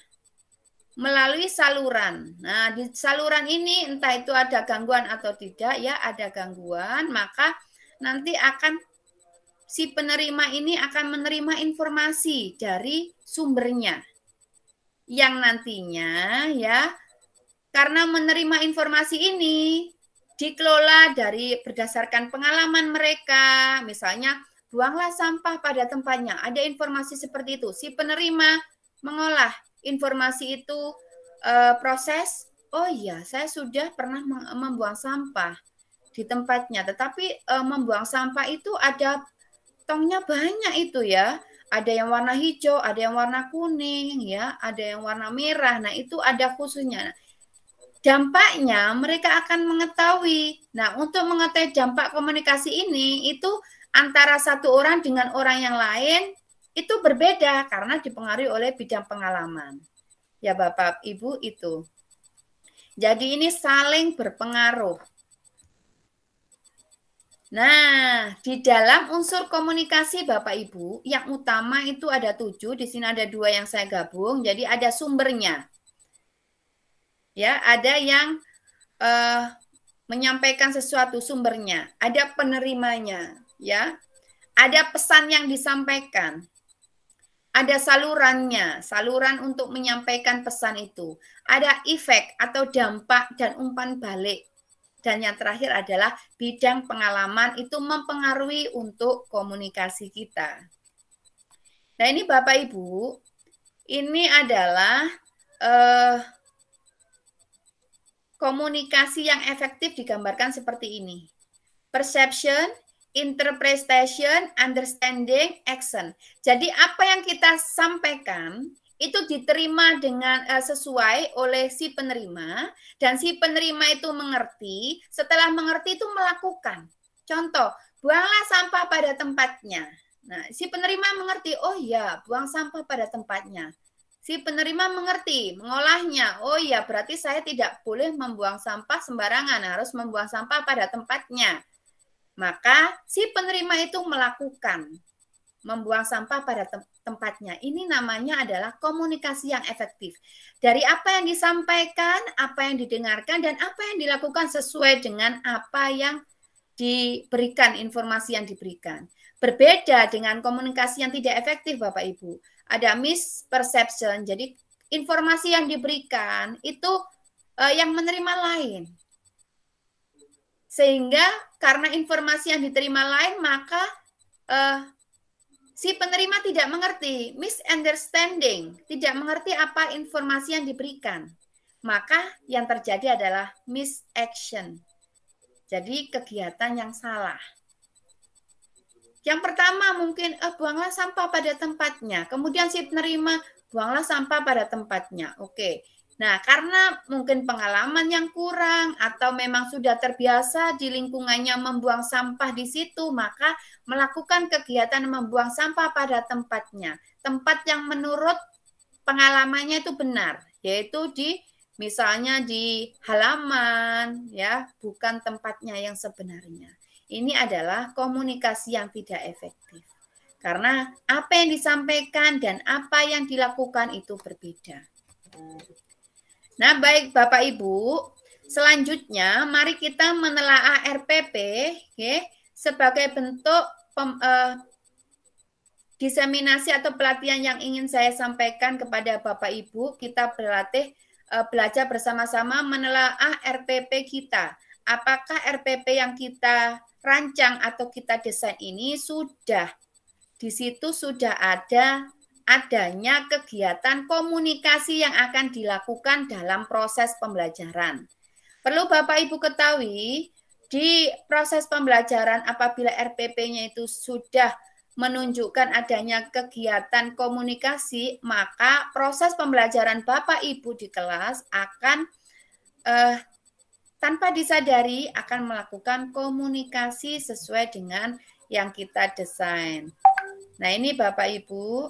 melalui saluran. Nah, di saluran ini entah itu ada gangguan atau tidak, ya, ada gangguan, maka nanti akan si penerima ini akan menerima informasi dari sumbernya. Yang nantinya, ya, karena menerima informasi ini dikelola dari berdasarkan pengalaman mereka, misalnya buanglah sampah pada tempatnya. Ada informasi seperti itu. Si penerima mengolah informasi itu, proses, oh iya saya sudah pernah membuang sampah di tempatnya. Tetapi membuang sampah itu ada tongnya banyak itu ya. Ada yang warna hijau, ada yang warna kuning, ya, ada yang warna merah. Nah, itu ada khususnya. Dampaknya mereka akan mengetahui. Nah, untuk mengetahui dampak komunikasi ini, itu antara satu orang dengan orang yang lain itu berbeda karena dipengaruhi oleh bidang pengalaman. Ya Bapak Ibu itu. Jadi ini saling berpengaruh. Nah, di dalam unsur komunikasi Bapak Ibu, yang utama itu ada 7, di sini ada 2 yang saya gabung, jadi ada sumbernya. Ya, ada yang menyampaikan sesuatu sumbernya, ada penerimanya, ya. Ada pesan yang disampaikan. Ada salurannya, saluran untuk menyampaikan pesan itu. Ada efek atau dampak dan umpan balik. Dan yang terakhir adalah bidang pengalaman itu mempengaruhi untuk komunikasi kita. Nah, ini Bapak Ibu, ini adalah komunikasi yang efektif digambarkan seperti ini. Perception, interpretation, understanding, action. Jadi apa yang kita sampaikan itu diterima dengan sesuai oleh si penerima, dan si penerima itu mengerti, setelah mengerti itu melakukan. Contoh, buanglah sampah pada tempatnya. Nah, si penerima mengerti, oh ya, buang sampah pada tempatnya. Si penerima mengerti, mengolahnya. Oh iya, berarti saya tidak boleh membuang sampah sembarangan, harus membuang sampah pada tempatnya. Maka si penerima itu melakukan, membuang sampah pada tempatnya. Ini namanya adalah komunikasi yang efektif. Dari apa yang disampaikan, apa yang didengarkan, dan apa yang dilakukan sesuai dengan apa yang diberikan, informasi yang diberikan. Berbeda dengan komunikasi yang tidak efektif, Bapak Ibu. Ada misperception, jadi informasi yang diberikan itu yang menerima lain. Sehingga karena informasi yang diterima lain, maka si penerima tidak mengerti, misunderstanding, tidak mengerti apa informasi yang diberikan. Maka yang terjadi adalah misaction. Jadi kegiatan yang salah. Yang pertama mungkin buanglah sampah pada tempatnya. Kemudian si penerima buanglah sampah pada tempatnya. Oke. Nah, karena mungkin pengalaman yang kurang atau memang sudah terbiasa di lingkungannya membuang sampah di situ, maka melakukan kegiatan membuang sampah pada tempatnya. Tempat yang menurut pengalamannya itu benar, yaitu misalnya di halaman, ya, bukan tempatnya yang sebenarnya. Ini adalah komunikasi yang tidak efektif. Karena apa yang disampaikan dan apa yang dilakukan itu berbeda. Nah, baik Bapak Ibu, selanjutnya mari kita menelaah RPP, okay, sebagai bentuk diseminasi atau pelatihan yang ingin saya sampaikan kepada Bapak Ibu. Kita belajar bersama-sama menelaah RPP kita. Apakah RPP yang kita rancang atau kita desain ini di situ sudah adanya kegiatan komunikasi yang akan dilakukan dalam proses pembelajaran. Perlu Bapak Ibu ketahui, di proses pembelajaran apabila RPP-nya itu sudah menunjukkan adanya kegiatan komunikasi, maka proses pembelajaran Bapak Ibu di kelas akan tanpa disadari akan melakukan komunikasi sesuai dengan yang kita desain. Nah, ini Bapak Ibu.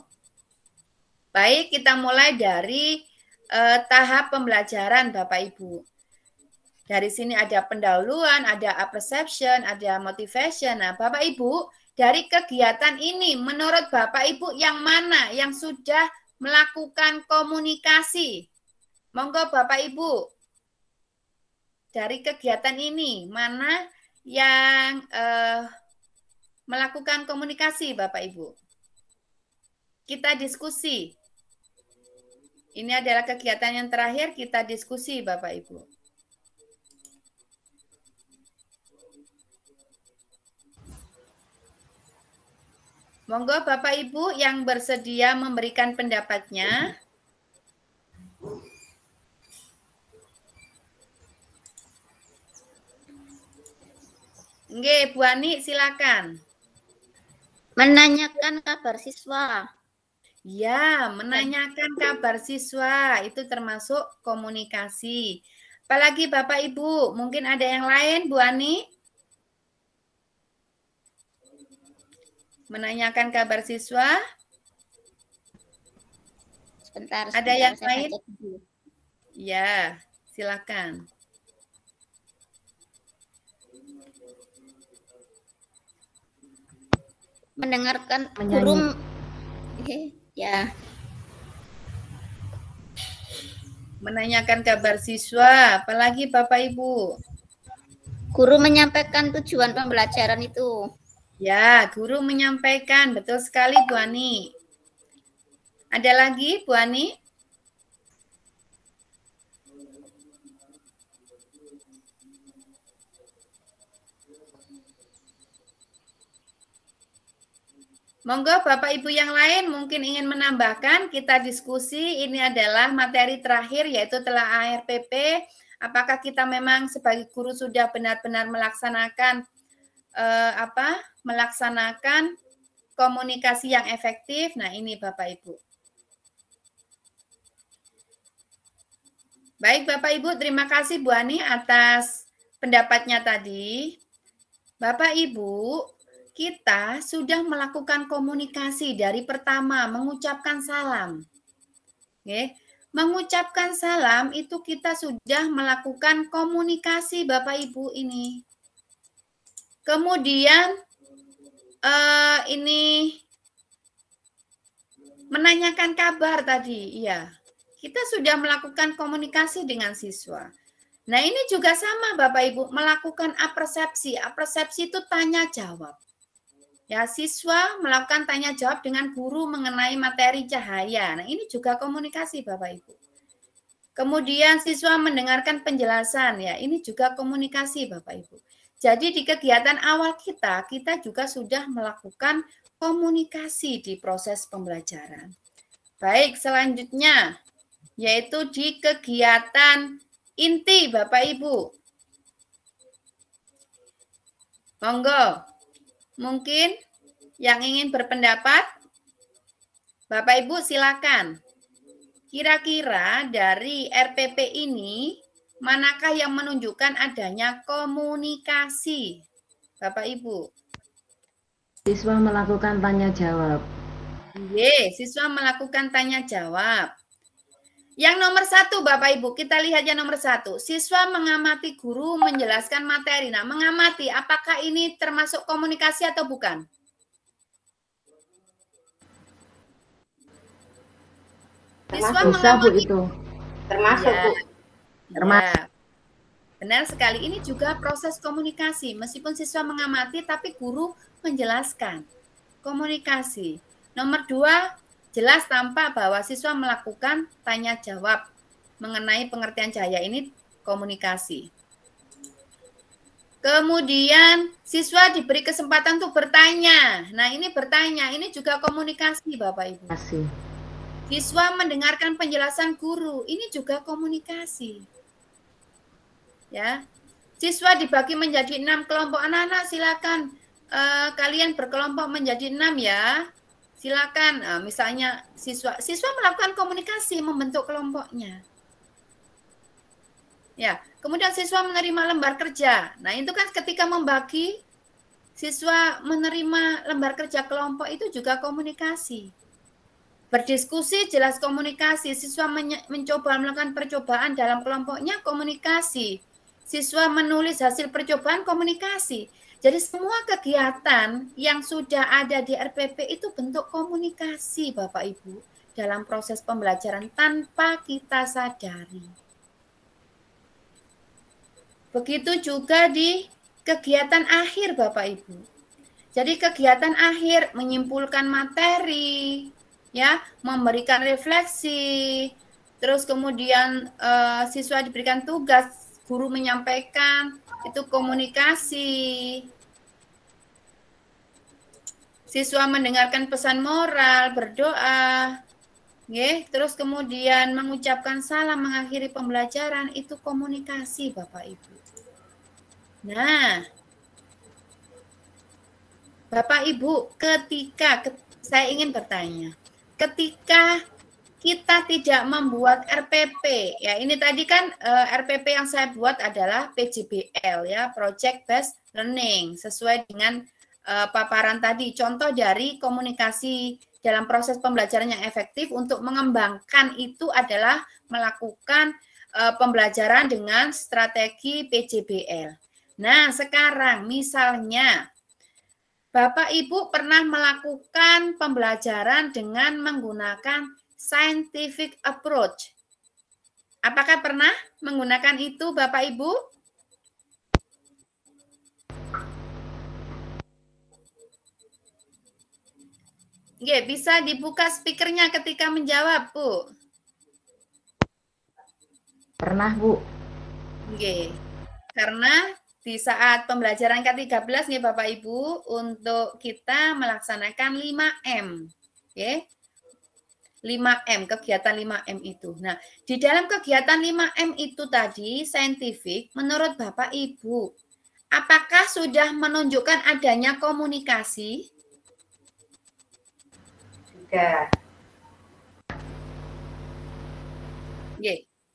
Baik, kita mulai dari tahap pembelajaran Bapak Ibu. Dari sini ada pendahuluan, ada apperception, ada motivation. Nah, Bapak Ibu, dari kegiatan ini, menurut Bapak Ibu yang mana yang sudah melakukan komunikasi? Monggo Bapak Ibu, dari kegiatan ini, mana yang melakukan komunikasi Bapak Ibu? Kita diskusi. Ini adalah kegiatan yang terakhir, kita diskusi Bapak Ibu. Monggo Bapak Ibu yang bersedia memberikan pendapatnya. Nggih, Bu Ani silakan. Menanyakan kabar siswa. Ya, menanyakan kabar siswa itu termasuk komunikasi. Apalagi Bapak Ibu, mungkin ada yang lain Bu Ani? Menanyakan kabar siswa. Sebentar. Ada yang lain? Ya, silakan. Mendengarkan guru. Ya. Menanyakan kabar siswa, apalagi Bapak Ibu? Guru menyampaikan tujuan pembelajaran itu. Ya, guru menyampaikan, betul sekali Bu Ani. Ada lagi Bu Ani? Monggo Bapak Ibu yang lain mungkin ingin menambahkan, kita diskusi. Ini adalah materi terakhir yaitu telaah RPP. Apakah kita memang sebagai guru sudah benar-benar melaksanakan melaksanakan komunikasi yang efektif? Nah, ini Bapak Ibu. Baik Bapak Ibu, terima kasih Bu Ani atas pendapatnya tadi. Bapak Ibu, kita sudah melakukan komunikasi dari pertama mengucapkan salam. Oke. Mengucapkan salam itu kita sudah melakukan komunikasi Bapak Ibu ini. Kemudian ini menanyakan kabar tadi, iya. Kita sudah melakukan komunikasi dengan siswa. Nah, ini juga sama Bapak Ibu, melakukan apersepsi. Apersepsi itu tanya jawab. Ya, siswa melakukan tanya jawab dengan guru mengenai materi cahaya. Nah, ini juga komunikasi Bapak Ibu. Kemudian siswa mendengarkan penjelasan, ya, ini juga komunikasi Bapak Ibu. Jadi di kegiatan awal kita juga sudah melakukan komunikasi di proses pembelajaran. Baik, selanjutnya yaitu di kegiatan inti Bapak Ibu. Monggo. Mungkin yang ingin berpendapat, Bapak Ibu silakan. Kira-kira dari RPP ini, manakah yang menunjukkan adanya komunikasi? Bapak Ibu. Siswa melakukan tanya jawab. Ye, siswa melakukan tanya jawab. Yang nomor 1, Bapak Ibu, kita lihat yang nomor 1. Siswa mengamati guru menjelaskan materi. Nah, mengamati, apakah ini termasuk komunikasi atau bukan? Siswa mengamati itu. Termasuk, ya, Bu. Termasuk. Ya. Benar sekali, ini juga proses komunikasi. Meskipun siswa mengamati, tapi guru menjelaskan. Komunikasi. Nomor 2, jelas tampak bahwa siswa melakukan tanya jawab mengenai pengertian cahaya, ini komunikasi. Kemudian siswa diberi kesempatan untuk bertanya. Nah, ini bertanya, ini juga komunikasi, Bapak Ibu. Siswa mendengarkan penjelasan guru, ini juga komunikasi. Ya. Siswa dibagi menjadi 6 kelompok. Anak-anak silakan kalian berkelompok menjadi 6 ya. Silakan, misalnya siswa melakukan komunikasi, membentuk kelompoknya. Ya, kemudian siswa menerima lembar kerja. Nah, itu kan ketika membagi, siswa menerima lembar kerja kelompok itu juga komunikasi. Berdiskusi jelas komunikasi. Siswa mencoba melakukan percobaan dalam kelompoknya, komunikasi. Siswa menulis hasil percobaan, komunikasi. Jadi semua kegiatan yang sudah ada di RPP itu bentuk komunikasi, Bapak Ibu, dalam proses pembelajaran tanpa kita sadari. Begitu juga di kegiatan akhir, Bapak Ibu. Jadi kegiatan akhir menyimpulkan materi, ya, memberikan refleksi, terus kemudian siswa diberikan tugas, guru menyampaikan, itu komunikasi. Siswa mendengarkan pesan moral, berdoa, terus kemudian mengucapkan salam mengakhiri pembelajaran, itu komunikasi, Bapak Ibu. Nah, Bapak Ibu, saya ingin bertanya, ketika kita tidak membuat RPP, ya ini tadi kan RPP yang saya buat adalah PJBL, ya, Project Based Learning, sesuai dengan paparan tadi, contoh dari komunikasi dalam proses pembelajaran yang efektif. Untuk mengembangkan itu adalah melakukan pembelajaran dengan strategi PJBL. Nah, sekarang misalnya Bapak Ibu pernah melakukan pembelajaran dengan menggunakan scientific approach. Apakah pernah menggunakan itu, Bapak Ibu? Bisa dibuka speakernya ketika menjawab, Bu. Pernah, Bu. Karena di saat pembelajaran ke-13 nih Bapak Ibu, untuk kita melaksanakan 5M. 5M, kegiatan 5M itu. Nah, di dalam kegiatan 5M itu tadi, saintifik, menurut Bapak Ibu, apakah sudah menunjukkan adanya komunikasi? Sudah.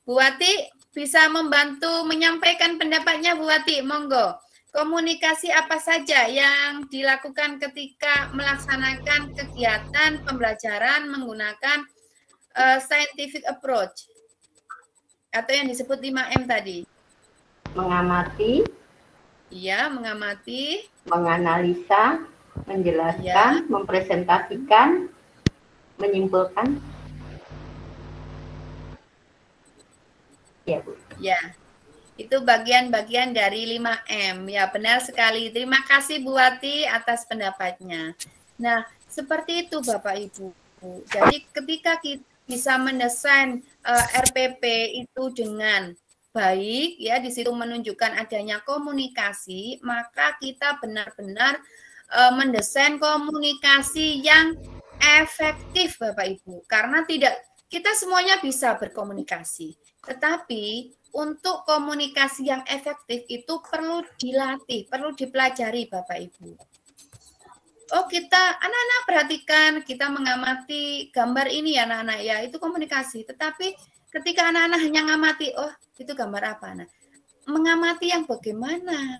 Bu Wati bisa membantu menyampaikan pendapatnya, Bu Wati, monggo. Komunikasi apa saja yang dilakukan ketika melaksanakan kegiatan pembelajaran menggunakan scientific approach atau yang disebut 5M tadi? Mengamati. Iya, mengamati. Menganalisa, menjelaskan, mempresentasikan, menyimpulkan. Ya, Bu. Ya. Itu bagian-bagian dari 5M. Ya, benar sekali. Terima kasih Bu Wati atas pendapatnya. Nah, seperti itu Bapak Ibu. Jadi ketika kita bisa mendesain RPP itu dengan baik, ya, di situ menunjukkan adanya komunikasi, maka kita benar-benar mendesain komunikasi yang efektif Bapak Ibu. Karena kita semuanya bisa berkomunikasi. Tetapi untuk komunikasi yang efektif itu perlu dilatih, perlu dipelajari Bapak Ibu. Oh, anak-anak perhatikan, kita mengamati gambar ini ya anak-anak ya, itu komunikasi. Tetapi ketika anak-anak hanya ngamati, oh itu gambar apa? Nah, mengamati yang bagaimana?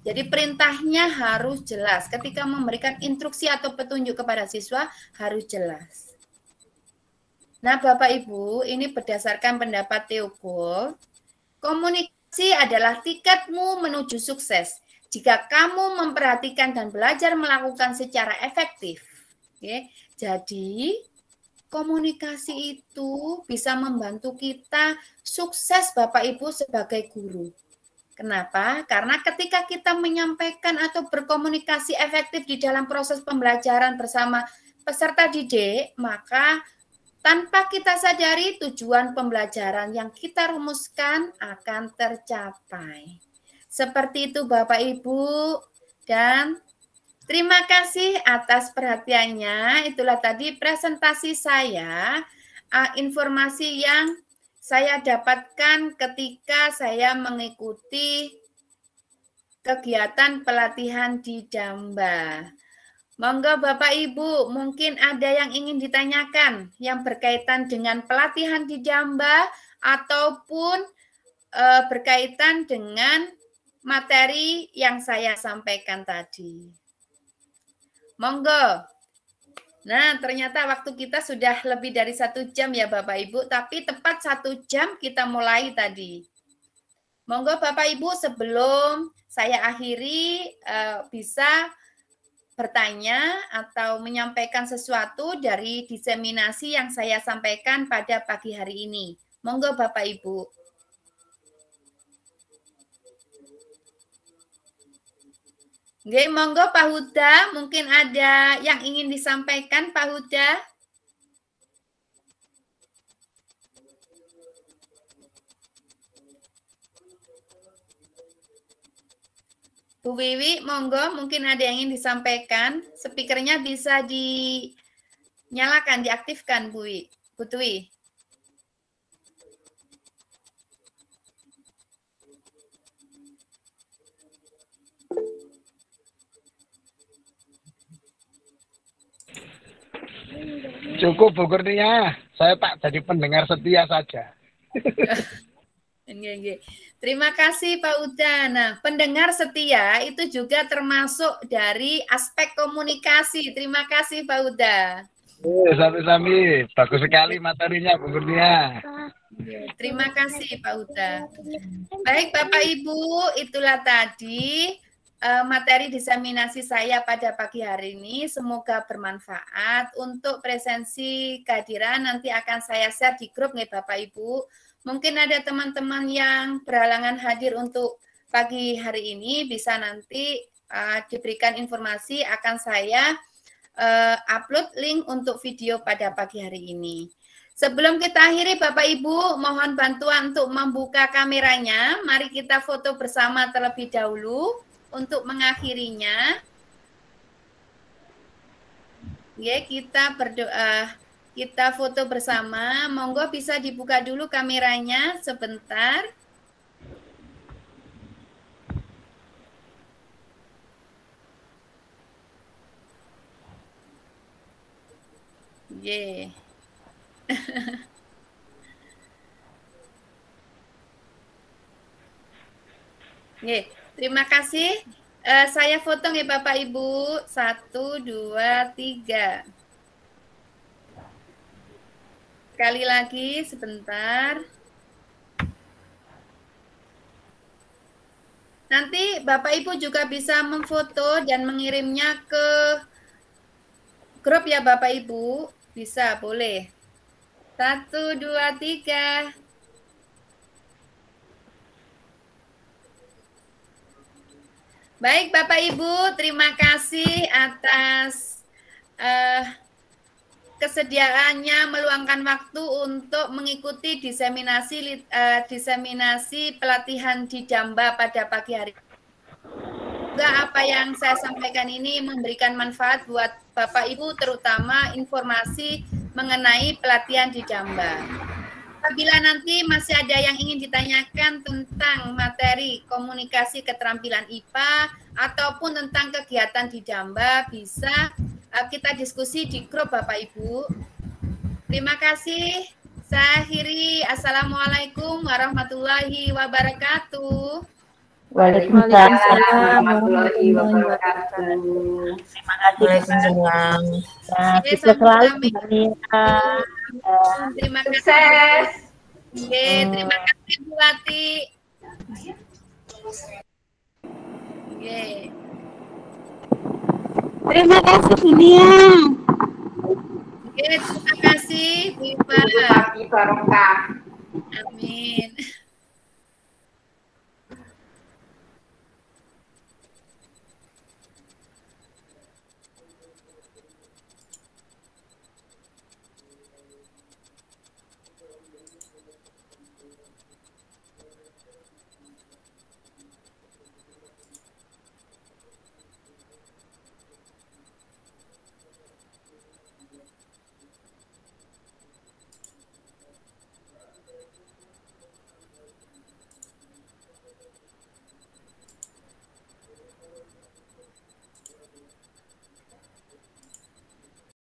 Jadi perintahnya harus jelas. Ketika memberikan instruksi atau petunjuk kepada siswa harus jelas. Nah, Bapak Ibu, ini berdasarkan pendapat Theobald, komunikasi adalah tiketmu menuju sukses. Jika kamu memperhatikan dan belajar melakukan secara efektif. Oke. Jadi, komunikasi itu bisa membantu kita sukses Bapak Ibu sebagai guru. Kenapa? Karena ketika kita menyampaikan atau berkomunikasi efektif di dalam proses pembelajaran bersama peserta didik, maka tanpa kita sadari tujuan pembelajaran yang kita rumuskan akan tercapai. Seperti itu Bapak Ibu, dan terima kasih atas perhatiannya. Itulah tadi presentasi saya, informasi yang saya dapatkan ketika saya mengikuti kegiatan pelatihan di Jamba. Monggo Bapak Ibu, mungkin ada yang ingin ditanyakan yang berkaitan dengan pelatihan di Jamba ataupun berkaitan dengan materi yang saya sampaikan tadi. Monggo. Nah, ternyata waktu kita sudah lebih dari 1 jam ya Bapak Ibu, tapi tepat 1 jam kita mulai tadi. Monggo Bapak Ibu, sebelum saya akhiri bisa bertanya atau menyampaikan sesuatu dari diseminasi yang saya sampaikan pada pagi hari ini. Monggo Bapak Ibu. Oke, monggo Pak Huda, mungkin ada yang ingin disampaikan Pak Huda. Bu Wiwi, monggo, mungkin ada yang ingin disampaikan. Speakernya bisa dinyalakan, diaktifkan Bu Twi. Cukup Bu Kurnia, saya tak jadi pendengar setia saja. Terima kasih Pak Uda. Nah, pendengar setia itu juga termasuk dari aspek komunikasi. Terima kasih Pak Uda. Sami-sami, bagus sekali materinya Bu Kurnia. Terima kasih Pak Uda. Baik Bapak Ibu, itulah tadi materi diseminasi saya pada pagi hari ini. Semoga bermanfaat. Untuk presensi kehadiran nanti akan saya share di grup nih Bapak Ibu. Mungkin ada teman-teman yang berhalangan hadir untuk pagi hari ini, bisa nanti diberikan informasi, akan saya upload link untuk video pada pagi hari ini. Sebelum kita akhiri Bapak Ibu, mohon bantuan untuk membuka kameranya. Mari kita foto bersama terlebih dahulu untuk mengakhirinya. Ya, kita berdoa. Kita foto bersama. Monggo bisa dibuka dulu kameranya sebentar. Yeah. Oke, terima kasih. Saya foto ya Bapak Ibu. 1, 2, 3. Sekali lagi sebentar. Nanti Bapak Ibu juga bisa memfoto dan mengirimnya ke grup ya Bapak Ibu. Bisa, boleh. 1, 2, 3. Baik Bapak Ibu, terima kasih atas kesediaannya meluangkan waktu untuk mengikuti diseminasi pelatihan di Jamba pada pagi hari. Semoga apa yang saya sampaikan ini memberikan manfaat buat Bapak Ibu, terutama informasi mengenai pelatihan di Jamba. Apabila nanti masih ada yang ingin ditanyakan tentang materi komunikasi keterampilan IPA ataupun tentang kegiatan di Jamba, bisa kita diskusi di grup Bapak Ibu. Terima kasih. Saya akhiri. Assalamualaikum warahmatullahi wabarakatuh. Waalaikumsalam. warahmatullahi wabarakatuh. Terima kasih semua. Ya, kita selalu Mia. Terima kasih. Sukses. Oke, terima kasih Bu Wati. Oke. Terima kasih Dunia. Oke, terima kasih Bu Iva. Pagi barokah. Amin.